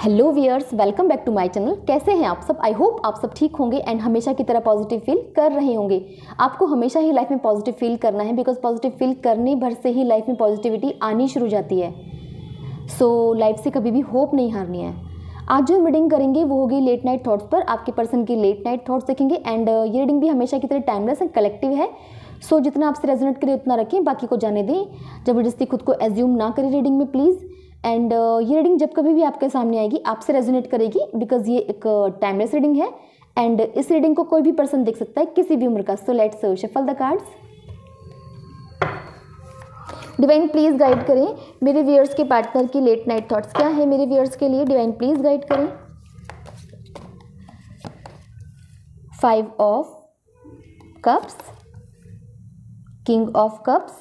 Hello viewers, welcome back to my channel. कैसे हैं आप सब? आई होप आप सब ठीक होंगे एंड हमेशा की तरह पॉजिटिव फील कर रहे होंगे। आपको हमेशा ही लाइफ में पॉजिटिव फील करना है, बिकॉज पॉजिटिव फील करने भर से ही लाइफ में पॉजिटिविटी आनी शुरू हो जाती है। सो लाइफ से कभी भी होप नहीं हारनी है। आज जो हम रीडिंग करेंगे वो होगी लेट नाइट थॉट्स पर। आपके पर्सन की लेट नाइट थॉट्स देखेंगे एंड ये रीडिंग भी हमेशा की तरह टाइमलेस एंड कलेक्टिव है। सो जितना आपसे रेजोनेट करे उतना रखें, बाकी को जाने दें। जबरदस्ती खुद को एज्यूम ना करें रीडिंग में प्लीज़। एंड ये रीडिंग जब कभी भी आपके सामने आएगी आपसे रेजोनेट करेगी, बिकॉज ये एक टाइमलेस रीडिंग है एंड इस रीडिंग को कोई भी पर्सन देख सकता है, किसी भी उम्र का। So let's shuffle the cards. Divine please guide करें मेरे व्यूअर्स के पार्टनर की लेट नाइट थॉट्स क्या है मेरे व्यूअर्स के लिए। डिवाइन प्लीज़ गाइड करें। 5 of cups, king of cups,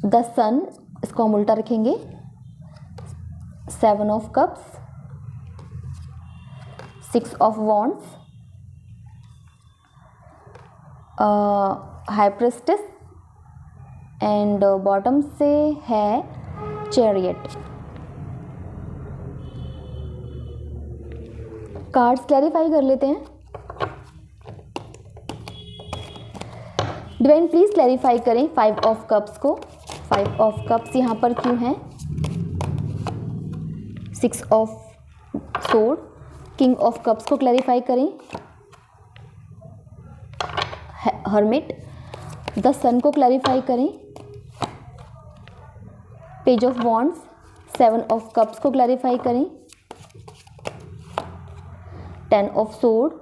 the sun, इसको हम उल्टा रखेंगे, 7 of cups, 6 of wands, high priestess and bottom से है चैरियट। कार्ड्स क्लैरिफाई कर लेते हैं। डिवाइन प्लीज क्लैरिफाई करें 5 ऑफ कप्स को। 5 ऑफ कप्स यहाँ पर क्यों हैं? 6 of sword, king of cups को क्लैरिफाई करें। हर्मिट, द सन को क्लैरिफाई करें। Page of wands, 7 of cups को क्लैरिफाई करें। 10 ऑफ सोर्ड,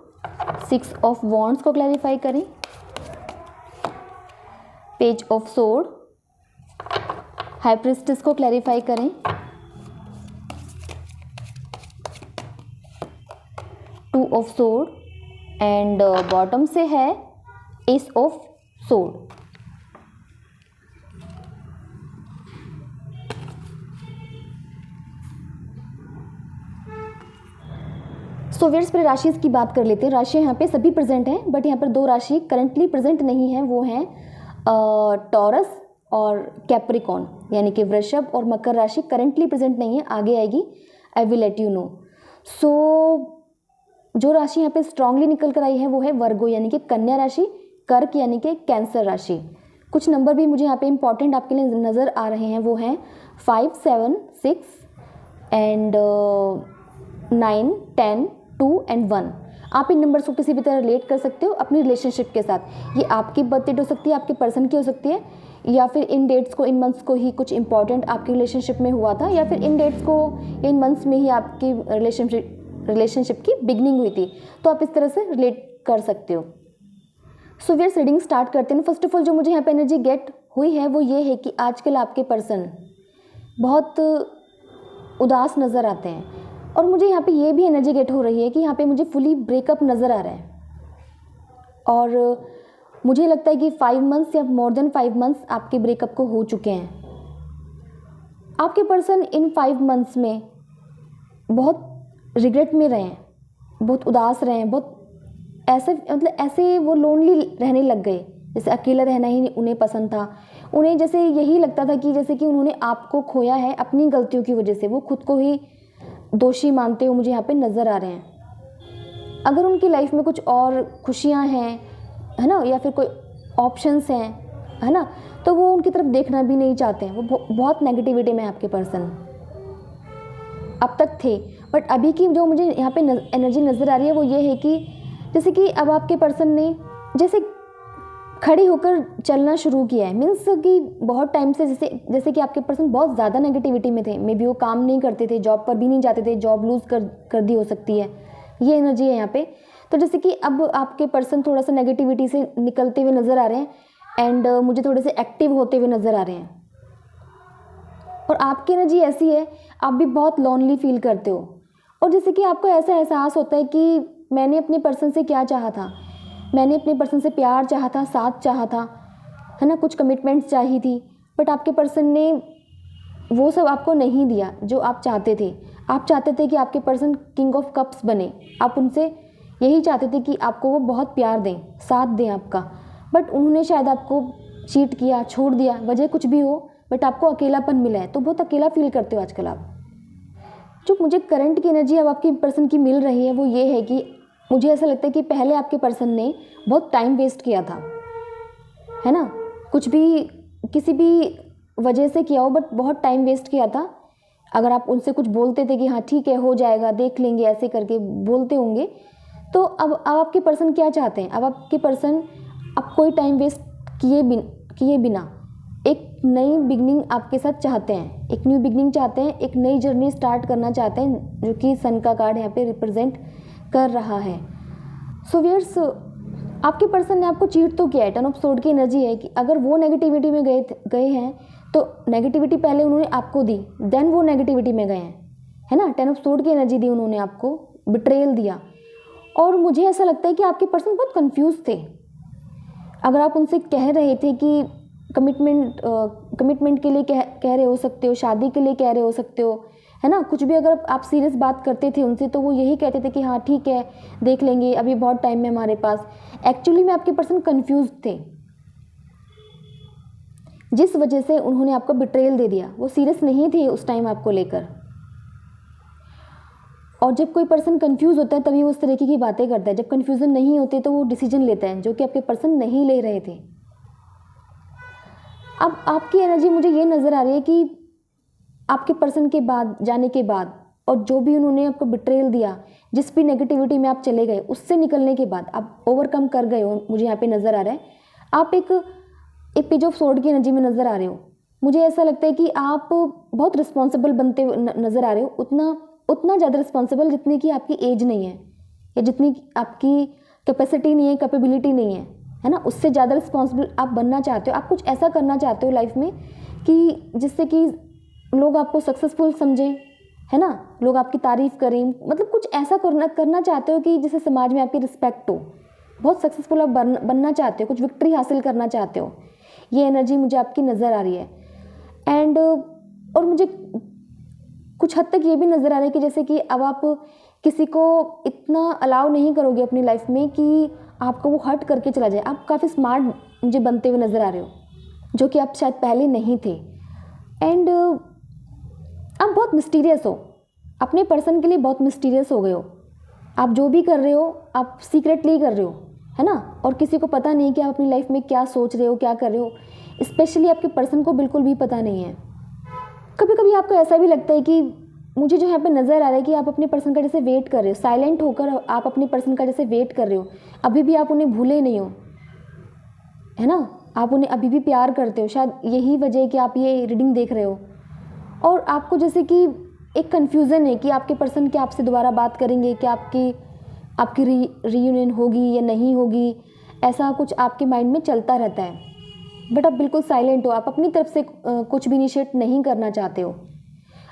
6 ऑफ वॉन्ड्स को क्लैरिफाई करें। Page of sword, high priestess को क्लैरिफाई करें। 2 ऑफ सोर्ड एंड बॉटम से है S of sword. So viewers, पर राशि की बात कर लेते हैं। राशि यहाँ पे सभी प्रेजेंट हैं, बट यहाँ पर 2 राशि करंटली प्रेजेंट नहीं है, वो हैं टॉरस और कैप्रिकॉन, यानी कि वृषभ और मकर राशि करंटली प्रेजेंट नहीं है, आगे आएगी। I will let you know. So जो राशि यहाँ पे स्ट्रांगली निकल कर आई है वो है वर्गो, यानी कि कन्या राशि, कर्क यानी कि कैंसर राशि। कुछ नंबर भी मुझे यहाँ पे इंपॉर्टेंट आपके लिए नज़र आ रहे हैं, वो हैं 5, 7, 6 एंड 9, 10, 2 एंड 1। आप इन नंबर्स को किसी भी तरह रिलेट कर सकते हो अपनी रिलेशनशिप के साथ। ये आपकी बर्थ डेट हो सकती है, आपके पर्सन की हो सकती है, या फिर इन डेट्स को, इन मंथ्स को ही कुछ इंपॉर्टेंट आपकी रिलेशनशिप में हुआ था, या फिर इन डेट्स को, इन मंथ्स में ही आपकी रिलेशनशिप की बिगनिंग हुई थी, तो आप इस तरह से रिलेट कर सकते हो। So we are reading start करते हैं। फर्स्ट ऑफ ऑल जो मुझे यहाँ पे एनर्जी गेट हुई है वो ये है कि आजकल आपके पर्सन बहुत उदास नज़र आते हैं, और मुझे यहाँ पे ये भी एनर्जी गेट हो रही है कि यहाँ पे मुझे फुली ब्रेकअप नज़र आ रहा है, और मुझे लगता है कि 5 मंथ्स या मोर देन 5 मंथ्स आपके ब्रेकअप को हो चुके हैं। आपके पर्सन इन 5 मंथ्स में बहुत रिग्रेट में रहे हैं, बहुत उदास रहे हैं, बहुत ऐसे, मतलब ऐसे वो लोनली रहने लग गए, जैसे अकेला रहना ही उन्हें पसंद था। उन्हें जैसे यही लगता था कि जैसे कि उन्होंने आपको खोया है अपनी गलतियों की वजह से, वो खुद को ही दोषी मानते हुए मुझे यहाँ पे नज़र आ रहे हैं। अगर उनकी लाइफ में कुछ और खुशियाँ हैं, है ना, या फिर कोई ऑप्शंस हैं, है ना, तो वो उनकी तरफ देखना भी नहीं चाहते हैं। वो बहुत नेगेटिविटी में आपके पर्सन अब तक थे, बट अभी की जो मुझे यहाँ पे एनर्जी नज़र आ रही है वो ये है कि जैसे कि अब आपके पर्सन ने जैसे खड़े होकर चलना शुरू किया है। मीन्स कि बहुत टाइम से जैसे कि आपके पर्सन बहुत ज़्यादा नेगेटिविटी में थे, मे बी वो काम नहीं करते थे, जॉब पर भी नहीं जाते थे, जॉब लूज़ कर दी हो सकती है, ये एनर्जी है यहाँ पे। तो जैसे कि अब आपके पर्सन थोड़ा सा नेगेटिविटी से निकलते हुए नज़र आ रहे हैं एंड मुझे थोड़े से एक्टिव होते हुए नज़र आ रहे हैं। और आपकी एनर्जी ऐसी है, आप भी बहुत लोनली फील करते हो, और जैसे कि आपको ऐसा एहसास होता है कि मैंने अपने पर्सन से क्या चाहा था, मैंने अपने पर्सन से प्यार चाहा था, साथ चाहा था, है ना, कुछ कमिटमेंट्स चाहिए थी, बट आपके पर्सन ने वो सब आपको नहीं दिया जो आप चाहते थे। आप चाहते थे कि आपके पर्सन किंग ऑफ कप्स बने, आप उनसे यही चाहते थे कि आपको वो बहुत प्यार दें, साथ दें आपका, बट उन्होंने शायद आपको चीट किया, छोड़ दिया, वजह कुछ भी हो, बट आपको अकेलापन मिला है, तो बहुत अकेला फील करते हो आजकल आप। जो मुझे करंट की एनर्जी अब आपके पर्सन की मिल रही है वो ये है कि मुझे ऐसा लगता है कि पहले आपके पर्सन ने बहुत टाइम वेस्ट किया था, है ना, कुछ भी किसी भी वजह से किया हो, बट बहुत टाइम वेस्ट किया था। अगर आप उनसे कुछ बोलते थे कि हाँ ठीक है हो जाएगा देख लेंगे, ऐसे करके बोलते होंगे, तो अब आपके पर्सन क्या चाहते हैं? अब आपके पर्सन अब कोई टाइम वेस्ट किए बिना एक नई बिगनिंग आपके साथ चाहते हैं, एक न्यू बिगनिंग चाहते हैं, एक नई जर्नी स्टार्ट करना चाहते हैं, जो कि सन का कार्ड यहाँ पे रिप्रेजेंट कर रहा है। सो व्यूअर्स, आपके पर्सन ने आपको चीट तो किया है। 10 ऑफ सोर्ड की एनर्जी है कि अगर वो नेगेटिविटी में गए हैं तो नेगेटिविटी पहले उन्होंने आपको दी, देन वो नेगेटिविटी में गए हैं, है ना। 10 ऑफ सोर्ड की एनर्जी दी उन्होंने आपको, बिट्रेयल दिया। और मुझे ऐसा लगता है कि आपके पर्सन बहुत कंफ्यूज थे। अगर आप उनसे कह रहे थे कि कमिटमेंट के लिए कह रहे हो सकते हो, शादी के लिए कह रहे हो सकते हो, है ना, कुछ भी अगर आप सीरियस बात करते थे उनसे तो वो यही कहते थे कि हाँ ठीक है देख लेंगे, अभी बहुत टाइम है हमारे पास। एक्चुअली में आपके पर्सन कंफ्यूज थे, जिस वजह से उन्होंने आपको बिट्रेयल दे दिया। वो सीरियस नहीं थे उस टाइम आपको लेकर। और जब कोई पर्सन कंफ्यूज होता है तभी वो उस तरीके की बातें करता है। जब कंफ्यूजन नहीं होती तो वो डिसीजन लेता है, जो कि आपके पर्सन नहीं ले रहे थे। अब आपकी एनर्जी मुझे ये नज़र आ रही है कि आपके पर्सन के बाद जाने के बाद और जो भी उन्होंने आपको बिट्रेयल दिया, जिस भी नेगेटिविटी में आप चले गए, उससे निकलने के बाद आप ओवरकम कर गए हो। मुझे यहाँ पे नज़र आ रहा है आप एक पेज ऑफ सोर्ड की एनर्जी में नज़र आ रहे हो। मुझे ऐसा लगता है कि आप बहुत रिस्पॉन्सिबल बनते नज़र आ रहे हो, उतना ज़्यादा रिस्पॉन्सिबल जितनी कि आपकी एज नहीं है, या जितनी आपकी कैपेसिटी नहीं है, कैपेबिलिटी नहीं है ना, उससे ज़्यादा रिस्पॉन्सिबल आप बनना चाहते हो। आप कुछ ऐसा करना चाहते हो लाइफ में कि जिससे कि लोग आपको सक्सेसफुल समझें, है ना, लोग आपकी तारीफ़ करें, मतलब कुछ ऐसा करना चाहते हो कि जिससे समाज में आपकी रिस्पेक्ट हो। बहुत सक्सेसफुल आप बनना चाहते हो, कुछ विक्ट्री हासिल करना चाहते हो। ये एनर्जी मुझे आपकी नज़र आ रही है। एंड और मुझे कुछ हद तक ये भी नज़र आ रहा है कि जैसे कि अब आप किसी को इतना अलाउ नहीं करोगे अपनी लाइफ में कि आपको वो हर्ट करके चला जाए। आप काफ़ी स्मार्ट मुझे बनते हुए नज़र आ रहे हो, जो कि आप शायद पहले नहीं थे। एंड आप बहुत मिस्टीरियस हो, अपने पर्सन के लिए बहुत मिस्टीरियस हो गए हो। आप जो भी कर रहे हो आप सीक्रेटली कर रहे हो, है ना, और किसी को पता नहीं कि आप अपनी लाइफ में क्या सोच रहे हो, क्या कर रहे हो। स्पेशली आपके पर्सन को बिल्कुल भी पता नहीं है। कभी कभी आपको ऐसा भी लगता है कि मुझे जो यहाँ पे नज़र आ रहा है कि आप अपने पर्सन का जैसे वेट कर रहे हो, साइलेंट होकर आप अपने पर्सन का जैसे वेट कर रहे हो। अभी भी आप उन्हें भूले नहीं हो, है ना, आप उन्हें अभी भी प्यार करते हो। शायद यही वजह है कि आप ये रीडिंग देख रहे हो। और आपको जैसे कि एक कन्फ्यूज़न है कि आपके पर्सन क्या आपसे दोबारा बात करेंगे, क्या आपकी रीयूनियन होगी या नहीं होगी, ऐसा कुछ आपके माइंड में चलता रहता है। बट आप बिल्कुल साइलेंट हो, आप अपनी तरफ से कुछ भी इनिशिएट नहीं करना चाहते हो।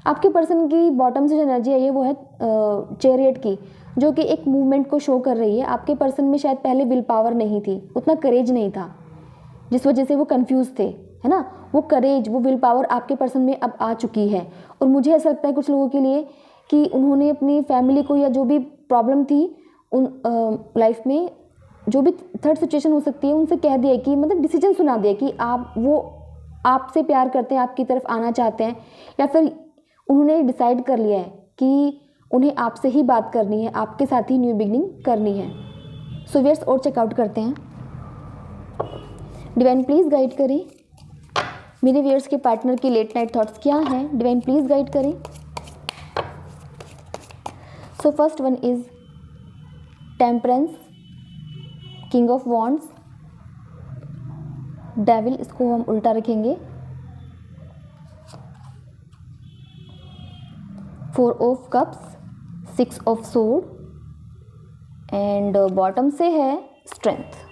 आपके पर्सन की बॉटम से जो एनर्जी आई है वो है चैरियट की, जो कि एक मूवमेंट को शो कर रही है। आपके पर्सन में शायद पहले विल पावर नहीं थी, उतना करेज नहीं था, जिस वजह से वो कंफ्यूज थे, है ना। वो करेज, वो विल पावर आपके पर्सन में अब आ चुकी है। और मुझे ऐसा लगता है कुछ लोगों के लिए कि उन्होंने अपनी फैमिली को या जो भी प्रॉब्लम थी उन लाइफ में, जो भी थर्ड सिचुएशन हो सकती है, उनसे कह दिया कि मतलब डिसीजन सुना दिया कि वो आपसे प्यार करते हैं, आपकी तरफ आना चाहते हैं, या फिर उन्होंने डिसाइड कर लिया है कि उन्हें आपसे ही बात करनी है, आपके साथ ही न्यू बिगनिंग करनी है। सो व्यूअर्स, और चेकआउट करते हैं। डिवाइन प्लीज़ गाइड करें मेरे व्यूअर्स के पार्टनर की लेट नाइट थॉट्स क्या हैं। डिवाइन प्लीज़ गाइड करें। So first one is temperance, king of wands, devil, इसको हम उल्टा रखेंगे, 4 of cups, 6 of sword and bottom से है स्ट्रेंथ।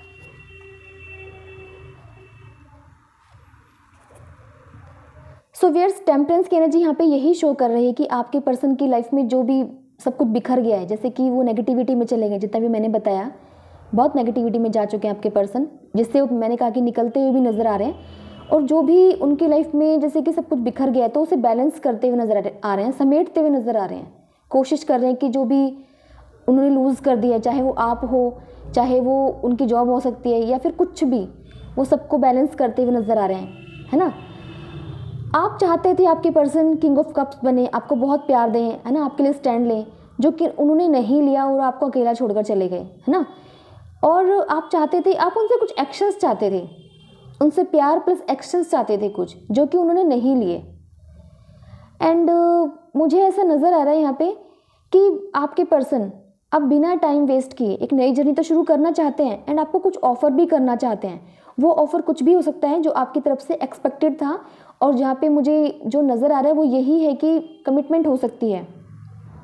सो व्यूअर्स, टेम्परेंस की एनर्जी यहाँ पे यही शो कर रही है कि आपके पर्सन की लाइफ में जो भी सब कुछ बिखर गया है, जैसे कि वो नेगेटिविटी में चले गए, जितना भी मैंने बताया बहुत नेगेटिविटी में जा चुके हैं आपके पर्सन, जिससे मैंने कहा कि निकलते हुए भी नज़र आ रहे हैं। और जो भी उनकी लाइफ में जैसे कि सब कुछ बिखर गया है तो उसे बैलेंस करते हुए नज़र आ रहे हैं, समेटते हुए नज़र आ रहे हैं, कोशिश कर रहे हैं कि जो भी उन्होंने लूज़ कर दिया, चाहे वो आप हो, चाहे वो उनकी जॉब हो सकती है या फिर कुछ भी, वो सबको बैलेंस करते हुए नज़र आ रहे हैं, है ना। आप चाहते थे आपके पर्सन किंग ऑफ कप्स बने, आपको बहुत प्यार दें, है ना, आपके लिए स्टैंड लें, जो कि उन्होंने नहीं लिया और आपको अकेला छोड़कर चले गए, है ना। और आप चाहते थे, आप उनसे कुछ एक्शंस चाहते थे, उनसे प्यार प्लस एक्शंस चाहते थे कुछ, जो कि उन्होंने नहीं लिए। एंड मुझे ऐसा नज़र आ रहा है यहाँ पे कि आपके पर्सन अब बिना टाइम वेस्ट किए एक नई जर्नी तो शुरू करना चाहते हैं एंड आपको कुछ ऑफ़र भी करना चाहते हैं। वो ऑफ़र कुछ भी हो सकता है जो आपकी तरफ से एक्सपेक्टेड था, और जहाँ पे मुझे जो नज़र आ रहा है वो यही है कि कमिटमेंट हो सकती है।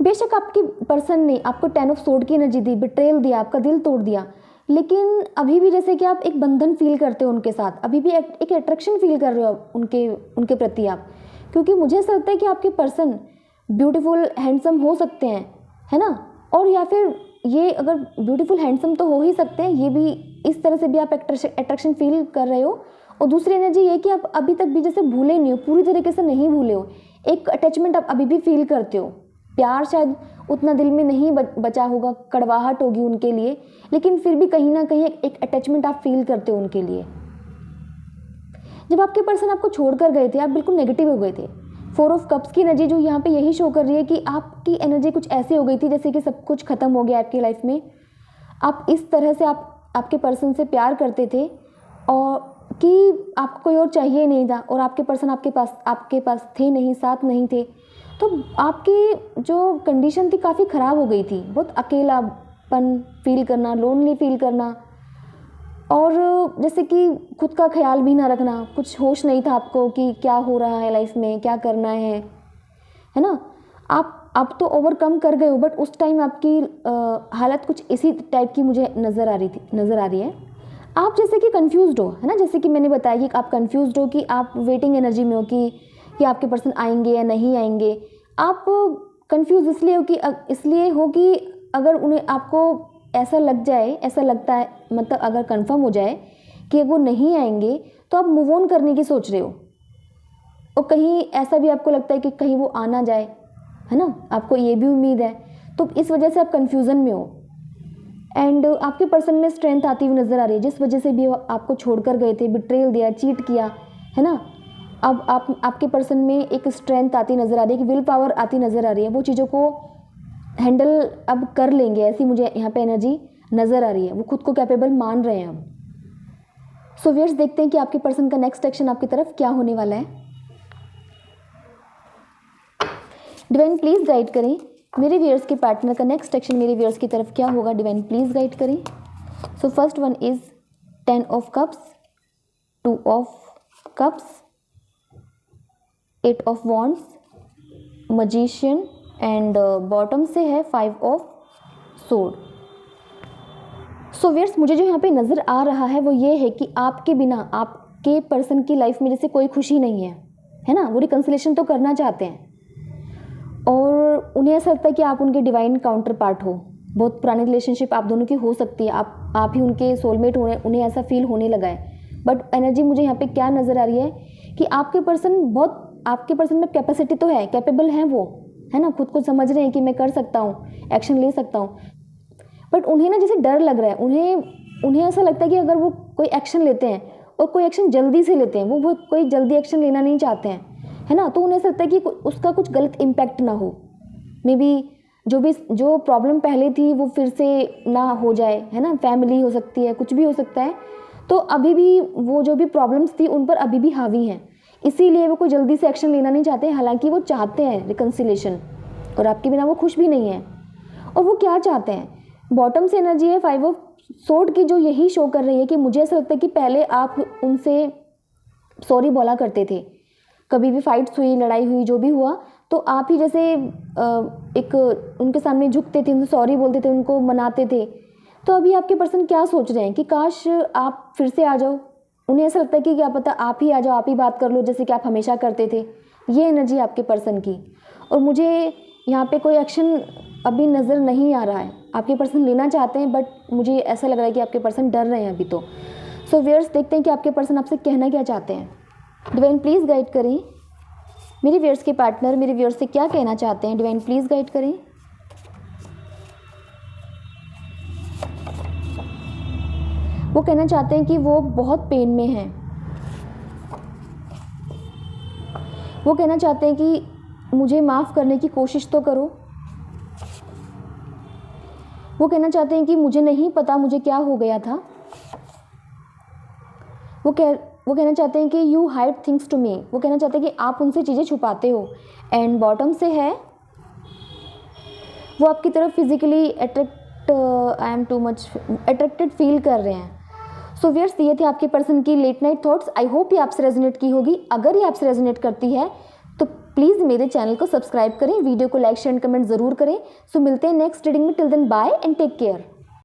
बेशक आपके पर्सन ने आपको 10 ऑफ सोर्ड की एनर्जी दी, बिट्रेयल दिया, आपका दिल तोड़ दिया, लेकिन अभी भी जैसे कि आप एक बंधन फील करते हो उनके साथ, अभी भी एक अट्रैक्शन फील कर रहे हो उनके प्रति आप, क्योंकि मुझे ऐसा लगता है कि आपके पर्सन ब्यूटीफुल हैंडसम हो सकते हैं, है ना, और या फिर ये अगर ब्यूटीफुल हैंडसम तो हो ही सकते हैं, ये भी इस तरह से भी आप अट्रैक्शन फील कर रहे हो। और दूसरी एनर्जी ये कि आप अभी तक भी जैसे भूले नहीं हो, पूरी तरीके से नहीं भूले हो, एक अटैचमेंट आप अभी भी फील करते हो। प्यार शायद उतना दिल में नहीं बचा होगा, कड़वाहट होगी उनके लिए, लेकिन फिर भी कहीं ना कहीं एक अटैचमेंट आप फील करते हो उनके लिए। जब आपके पर्सन आपको छोड़कर गए थे, आप बिल्कुल नेगेटिव हो गए थे। 4 ऑफ कप्स की एनर्जी जो यहाँ पे यही शो कर रही है कि आपकी एनर्जी कुछ ऐसी हो गई थी जैसे कि सब कुछ खत्म हो गया आपकी लाइफ में। आप इस तरह से आपके पर्सन से प्यार करते थे और कि आपको कोई और चाहिए नहीं था, और आपके पर्सन आपके पास थे नहीं, साथ नहीं थे, तो आपकी जो कंडीशन थी काफ़ी ख़राब हो गई थी। बहुत अकेलापन फील करना, लोनली फील करना, और जैसे कि खुद का ख्याल भी ना रखना, कुछ होश नहीं था आपको कि क्या हो रहा है लाइफ में, क्या करना है ना। आप तो ओवरकम कर गए हो, बट उस टाइम आपकी हालत कुछ इसी टाइप की मुझे नज़र आ रही है। आप जैसे कि कंफ्यूज्ड हो, है ना, जैसे कि मैंने बताया कि आप कंफ्यूज्ड हो, कि आप वेटिंग एनर्जी में हो कि आपके पर्सन आएंगे या नहीं आएंगे। आप कंफ्यूज इसलिए हो कि अगर उन्हें आपको ऐसा लगता है, मतलब अगर कंफर्म हो जाए कि वो नहीं आएंगे, तो आप मूव ऑन करने की सोच रहे हो, और कहीं ऐसा भी आपको लगता है कि कहीं वो आ ना जाए, है ना, आपको ये भी उम्मीद है, तो इस वजह से आप कंफ्यूजन में हो। एंड आपके पर्सन में स्ट्रेंथ आती हुई नज़र आ रही है, जिस वजह से भी वो आपको छोड़कर गए थे, बिट्रेयल दिया, चीट किया, है ना। अब आपके पर्सन में एक स्ट्रेंथ आती नज़र आ रही है, कि विल पावर आती नज़र आ रही है, वो चीज़ों को हैंडल अब कर लेंगे, ऐसी मुझे यहाँ पे एनर्जी नज़र आ रही है। वो खुद को कैपेबल मान रहे हैं अब। सो व्यूअर्स, देखते हैं कि आपके पर्सन का नेक्स्ट एक्शन आपकी तरफ क्या होने वाला है। डिवाइन प्लीज़ गाइड करें मेरे व्यूअर्स के पार्टनर का नेक्स्ट एक्शन मेरे व्यूअर्स की तरफ क्या होगा। डिवाइन प्लीज़ गाइड करें। So first one is 10 of cups, 2 of cups, 8 of wands, magician, and bottom से है 5 ऑफ सोर्ड। सो व्यूअर्स, मुझे जो यहाँ पे नज़र आ रहा है वो ये है कि आपके बिना आपके पर्सन की लाइफ में जैसे कोई खुशी नहीं है ना। वो रिकंसिलेशन तो करना चाहते हैं, और उन्हें ऐसा लगता है कि आप उनके डिवाइन काउंटर पार्ट हो। बहुत पुरानी रिलेशनशिप आप दोनों की हो सकती है, आप ही उनके सोलमेट हो, उन्हें ऐसा फील होने लगा है। बट एनर्जी मुझे यहाँ पे क्या नज़र आ रही है कि आपके पर्सन में कैपेसिटी तो है, कैपेबल हैं वो, है ना, खुद को समझ रहे हैं कि मैं कर सकता हूँ, एक्शन ले सकता हूँ, बट उन्हें ना जैसे डर लग रहा है। उन्हें ऐसा लगता है कि अगर वो कोई एक्शन लेते हैं और कोई एक्शन जल्दी से लेते हैं, वो कोई जल्दी एक्शन लेना नहीं चाहते हैं, है ना, तो उन्हें ऐसा लगता है कि उसका कुछ गलत इम्पैक्ट ना हो, मे बी जो प्रॉब्लम पहले थी वो फिर से ना हो जाए, है ना, फैमिली हो सकती है, कुछ भी हो सकता है। तो अभी भी वो जो भी प्रॉब्लम्स थी उन पर अभी भी हावी हैं, इसीलिए वो कोई जल्दी से एक्शन लेना नहीं चाहते, हालांकि वो चाहते हैं रिकंसिलेशन, और आपके बिना वो खुश भी नहीं है। और वो क्या चाहते हैं, बॉटम से एनर्जी है 5 ऑफ सोर्ड की, जो यही शो कर रही है कि मुझे ऐसा लगता है कि पहले आप उनसे सॉरी बोला करते थे, कभी भी फाइट्स हुई, लड़ाई हुई, जो भी हुआ, तो आप ही जैसे एक उनके सामने झुकते थे, उनसे सॉरी बोलते थे, उनको मनाते थे। तो अभी आपके पर्सन क्या सोच रहे हैं कि काश आप फिर से आ जाओ। उन्हें ऐसा लगता है कि क्या पता आप ही आ जाओ, आप ही बात कर लो जैसे कि आप हमेशा करते थे। ये एनर्जी आपके पर्सन की, और मुझे यहाँ पे कोई एक्शन अभी नज़र नहीं आ रहा है। आपके पर्सन लेना चाहते हैं, बट मुझे ऐसा लग रहा है कि आपके पर्सन डर रहे हैं अभी तो। सो व्यूअर्स, देखते हैं कि आपके पर्सन आपसे कहना क्या चाहते हैं। डिवाइन प्लीज़ गाइड करें मेरे व्यूअर्स के पार्टनर मेरे व्यूअर्स से क्या कहना चाहते हैं। डिवाइन प्लीज़ गाइड करें। वो कहना चाहते हैं कि वो बहुत पेन में हैं, वो कहना चाहते हैं कि मुझे माफ़ करने की कोशिश तो करो। वो कहना चाहते हैं कि मुझे नहीं पता मुझे क्या हो गया था। वो कहना चाहते हैं कि you hide things to me. वो कहना चाहते हैं कि आप उनसे चीज़ें छुपाते हो। एंड बॉटम से है वो आपकी तरफ फिजिकली अट्रैक्टेड फील कर रहे हैं। सो व्यूअर्स, ये थे आपके पर्सन की late night thoughts. I hope ये आपसे रेजोनेट की होगी। अगर ये आपसे रेजोनेट करती है तो प्लीज़ मेरे चैनल को सब्सक्राइब करें, वीडियो को लाइक शेयर एंड कमेंट ज़रूर करें। सो मिलते हैं नेक्स्ट रीडिंग में। Till then bye and take care.